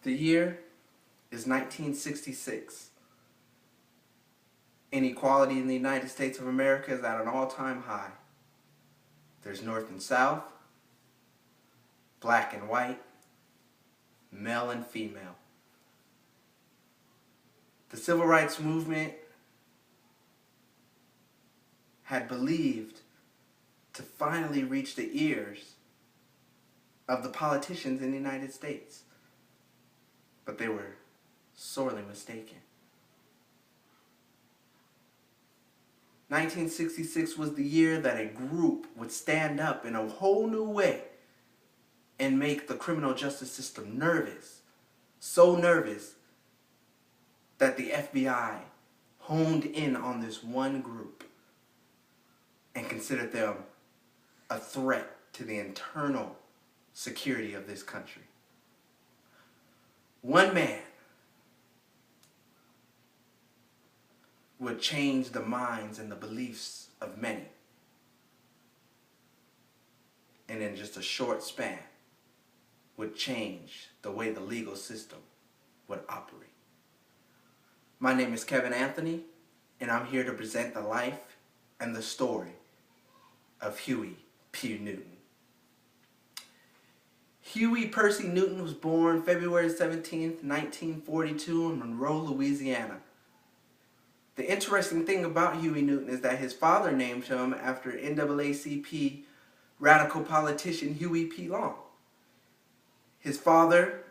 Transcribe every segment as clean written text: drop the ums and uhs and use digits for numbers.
The year is 1966. Inequality in the United States of America is at an all-time high. There's North and South, black and white, male and female. The Civil Rights Movement had believed to finally reach the ears of the politicians in the United States. But they were sorely mistaken. 1966 was the year that a group would stand up in a whole new way and make the criminal justice system nervous. So nervous that the FBI honed in on this one group and considered them a threat to the internal security of this country. One man would change the minds and the beliefs of many. And in just a short span, would change the way the legal system would operate. My name is Kevin Anthony, and I'm here to present the life and the story of Huey P Newton. Huey Percy Newton was born February 17th, 1942 in Monroe, Louisiana. The interesting thing about Huey Newton is that his father named him after NAACP radical politician Huey P. Long. His father,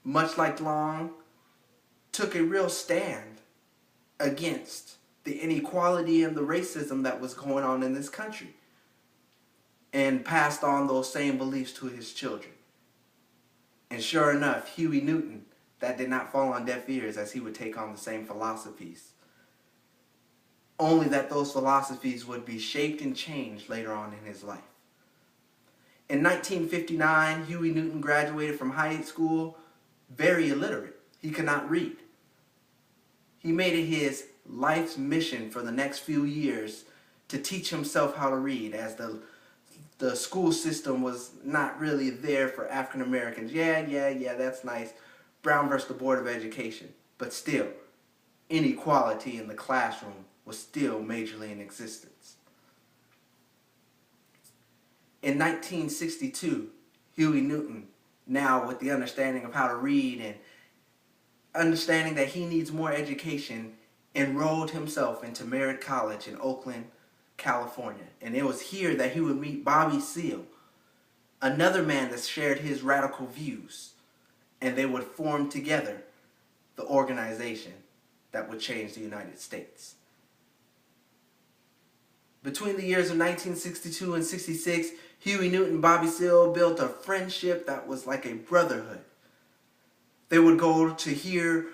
much like Long, took a real stand against the inequality and the racism that was going on in this country, and passed on those same beliefs to his children. And sure enough, Huey Newton, that did not fall on deaf ears, as he would take on the same philosophies. Only that those philosophies would be shaped and changed later on in his life. In 1959, Huey Newton graduated from high school very illiterate. He could not read. He made it his life's mission for the next few years to teach himself how to read, as the school system was not really there for African Americans. Yeah, that's nice. Brown versus the Board of Education. But still, inequality in the classroom was still majorly in existence. In 1962, Huey Newton, now with the understanding of how to read and understanding that he needs more education, enrolled himself into Merritt College in Oakland, California. And it was here that he would meet Bobby Seale, another man that shared his radical views, and they would form together the organization that would change the United States. Between the years of 1962 and 66, Huey Newton and Bobby Seale built a friendship that was like a brotherhood. They would go to hear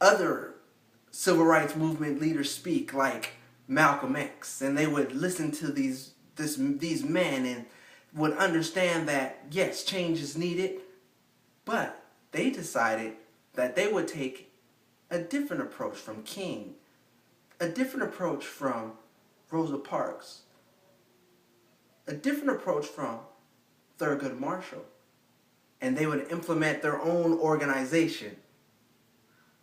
other civil rights movement leaders speak, like Malcolm X, and they would listen to these men and would understand that, yes, change is needed, but they decided that they would take a different approach from King, a different approach from Rosa Parks, a different approach from Thurgood Marshall, and they would implement their own organization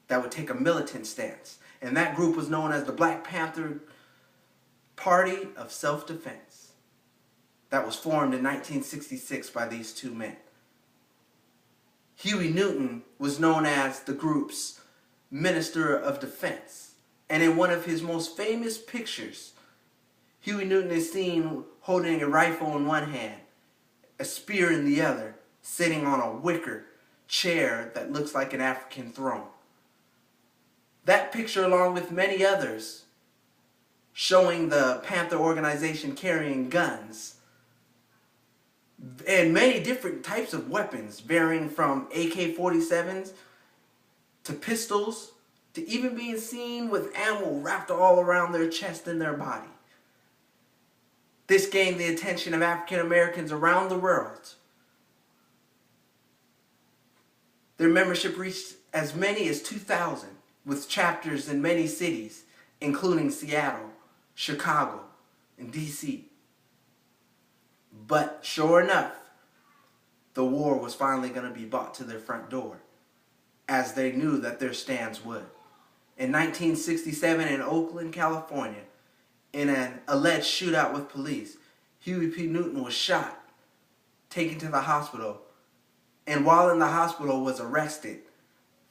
that would take a militant stance. And that group was known as the Black Panther Party of Self-Defense, that was formed in 1966 by these two men. Huey Newton was known as the group's Minister of Defense, and in one of his most famous pictures, Huey Newton is seen holding a rifle in one hand, a spear in the other, sitting on a wicker chair that looks like an African throne. That picture, along with many others, showing the Panther organization carrying guns and many different types of weapons, varying from AK-47s to pistols, to even being seen with ammo wrapped all around their chest and their body. This gained the attention of African Americans around the world. Their membership reached as many as 2,000, with chapters in many cities, including Seattle, Chicago, and DC. But sure enough, the war was finally going to be brought to their front door, as they knew that their stands would. In 1967 in Oakland, California, in an alleged shootout with police, Huey P. Newton was shot, taken to the hospital, and while in the hospital was arrested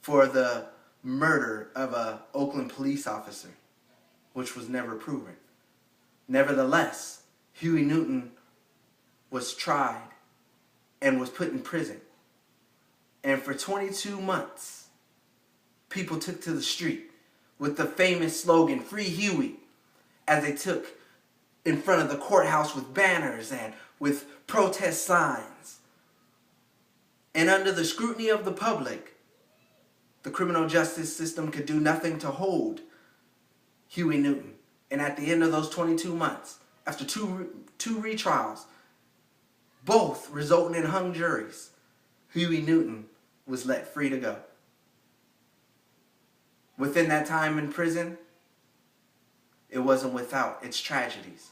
for the murder of an Oakland police officer, which was never proven. Nevertheless, Huey Newton was tried and was put in prison. And for 22 months, people took to the street with the famous slogan, "Free Huey," as they took in front of the courthouse with banners and with protest signs. And under the scrutiny of the public, the criminal justice system could do nothing to hold Huey Newton. And at the end of those 22 months, after two retrials, both resulting in hung juries, Huey Newton was let free to go. Within that time in prison, it wasn't without its tragedies.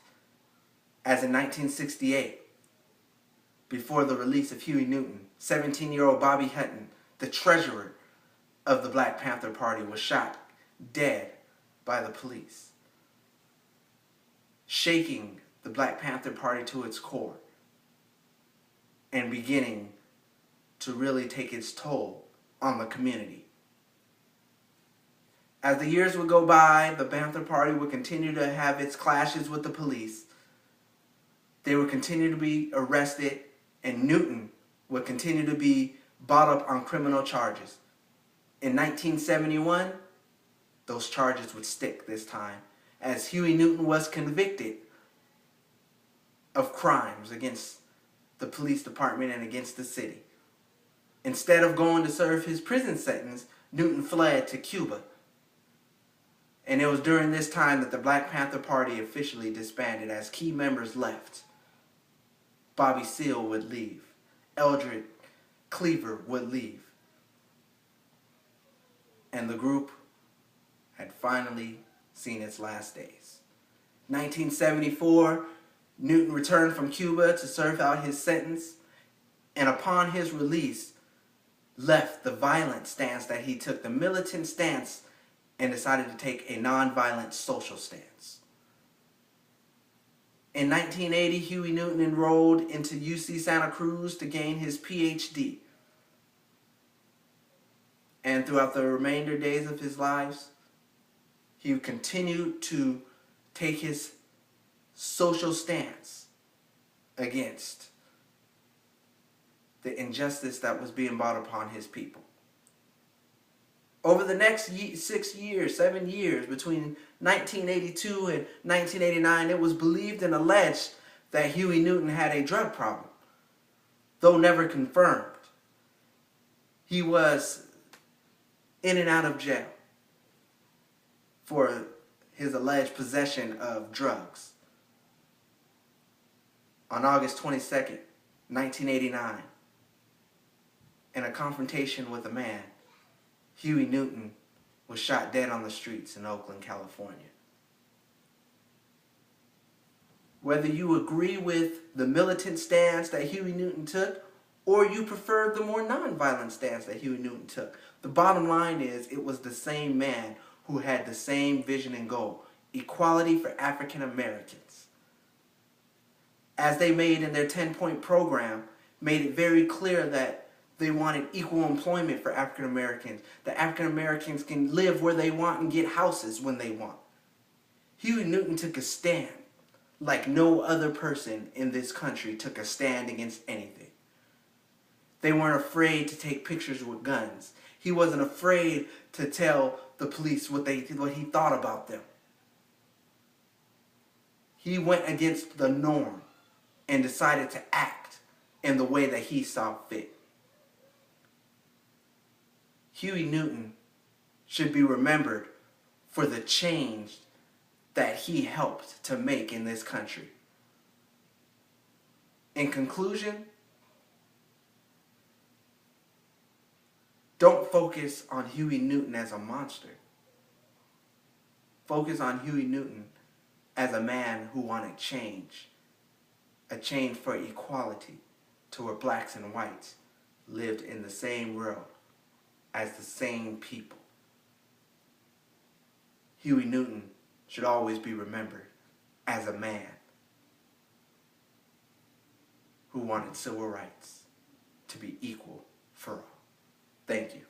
As in 1968, before the release of Huey Newton, 17-year-old Bobby Hutton, the treasurer of the Black Panther Party, was shot dead by the police, shaking the Black Panther Party to its core and beginning to really take its toll on the community. As the years would go by, the Panther Party would continue to have its clashes with the police. They would continue to be arrested, and Newton would continue to be brought up on criminal charges. In 1971, those charges would stick this time, as Huey Newton was convicted of crimes against the police department and against the city. Instead of going to serve his prison sentence, Newton fled to Cuba. And it was during this time that the Black Panther Party officially disbanded, as key members left. Bobby Seale would leave. Eldred Cleaver would leave. And the group had finally seen its last days. 1974, Newton returned from Cuba to serve out his sentence, and upon his release, left the violent stance that he took, the militant stance, and decided to take a nonviolent social stance. In 1980, Huey Newton enrolled into UC Santa Cruz to gain his PhD. And throughout the remainder days of his lives, he continued to take his social stance against the injustice that was being brought upon his people. Over the next 7 years, between 1982 and 1989, it was believed and alleged that Huey Newton had a drug problem, though never confirmed. He was in and out of jail for his alleged possession of drugs. On August 22nd, 1989, in a confrontation with a man, Huey Newton was shot dead on the streets in Oakland, California. Whether you agree with the militant stance that Huey Newton took, or you prefer the more nonviolent stance that Huey Newton took, the bottom line is it was the same man who had the same vision and goal: equality for African Americans. As they made in their 10-point program, made it very clear that they wanted equal employment for African Americans, that African Americans can live where they want and get houses when they want. Huey Newton took a stand like no other person in this country took a stand against anything. They weren't afraid to take pictures with guns. He wasn't afraid to tell the police what he thought about them. He went against the norm and decided to act in the way that he saw fit. Huey Newton should be remembered for the change that he helped to make in this country. In conclusion, don't focus on Huey Newton as a monster. Focus on Huey Newton as a man who wanted change, a change for equality, to where blacks and whites lived in the same world as the same people. Huey Newton should always be remembered as a man who wanted civil rights to be equal for all. Thank you.